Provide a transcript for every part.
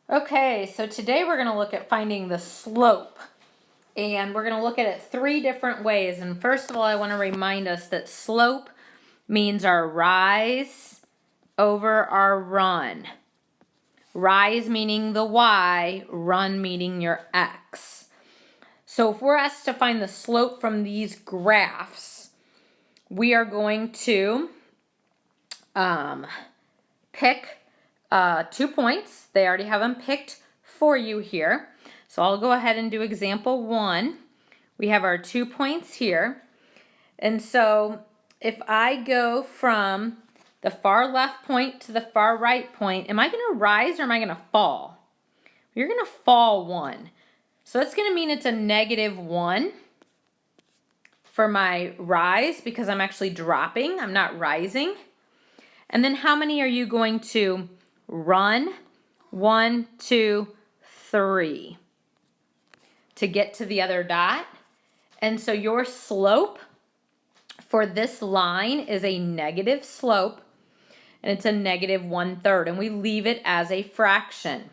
Okay, so today we're going to look at finding the slope. And we're going to look at it three different ways. And first of all, I want to remind us that slope means our rise over our run. Rise meaning the y, run meaning your x. So if we're asked to find the slope from these graphs, we are going to pick 2 points. They already have them picked for you here. So I'll go ahead and do example 1. We have our 2 points here. And so if I go from the far left point to the far right point, am I going to rise or am I going to fall? You're going to fall 1. So that's going to mean it's a -1 for my rise because I'm actually dropping. I'm not rising. And then how many are you going to run? 1, 2, 3 to get to the other dot. And so your slope for this line is a negative slope, and it's a -1/3, and we leave it as a fraction.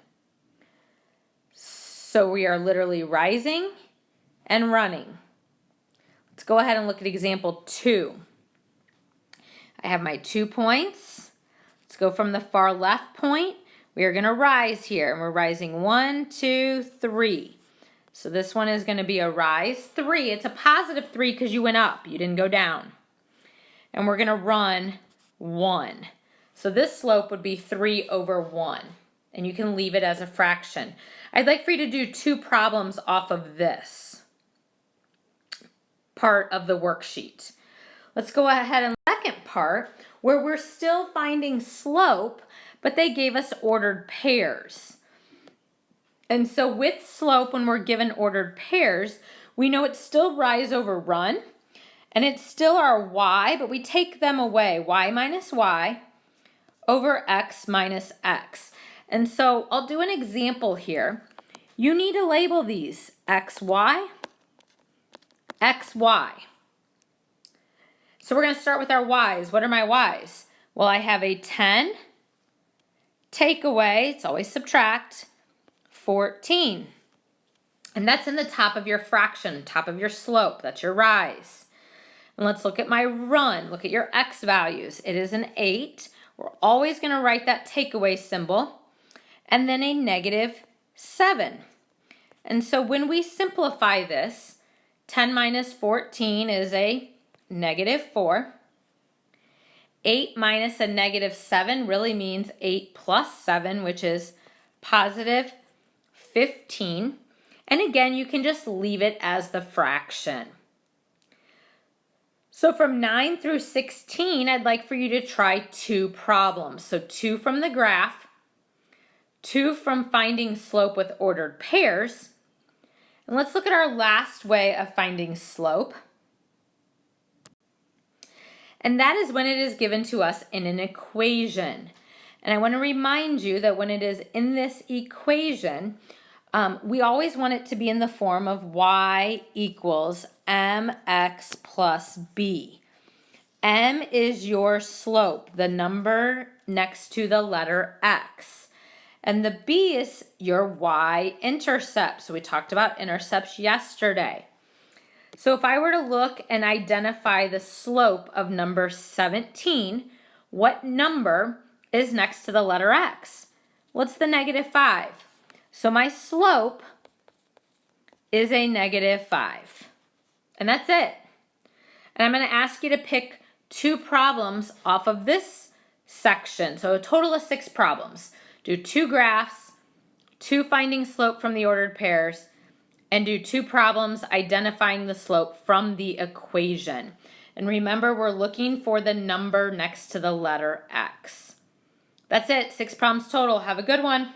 So we are literally rising and running. Let's go ahead and look at example 2. I have my 2 points. Let's go from the far left point. We are going to rise here, and we're rising 1, 2, 3. So this one is going to be a rise 3. It's a positive 3 because you went up. You didn't go down. And we're going to run 1. So this slope would be 3 over 1. And you can leave it as a fraction. I'd like for you to do 2 problems off of this part of the worksheet. Let's go ahead and second part where we're still finding slope, but they gave us ordered pairs. And so with slope, when we're given ordered pairs, we know it's still rise over run, and it's still our y, but we take them away, y minus y over x minus x. And so I'll do an example here. You need to label these xy, xy. So we're going to start with our y's. What are my y's? Well, I have a 10, take away, it's always subtract, 14. And that's in the top of your fraction, top of your slope. That's your rise. And let's look at my run. Look at your x values. It is an 8. We're always going to write that takeaway symbol. And then a -7. And so when we simplify this, 10 minus 14 is a -4. 8 minus a -7 really means 8 plus 7, which is positive 15. And again, you can just leave it as the fraction. So from 9 through 16, I'd like for you to try 2 problems. So 2 from the graph, 2 from finding slope with ordered pairs. And let's look at our last way of finding slope. And that is when it is given to us in an equation. And I want to remind you that when it is in this equation, we always want it to be in the form of y equals mx plus b. M is your slope, the number next to the letter x. And the b is your y-intercept. So we talked about intercepts yesterday. So if I were to look and identify the slope of number 17, what number is next to the letter x? What's the -5? So my slope is a -5. And that's it. And I'm going to ask you to pick 2 problems off of this section. So a total of 6 problems. Do 2 graphs, 2 finding slope from the ordered pairs, and do 2 problems identifying the slope from the equation. And remember, we're looking for the number next to the letter x. That's it. 6 problems total. Have a good one.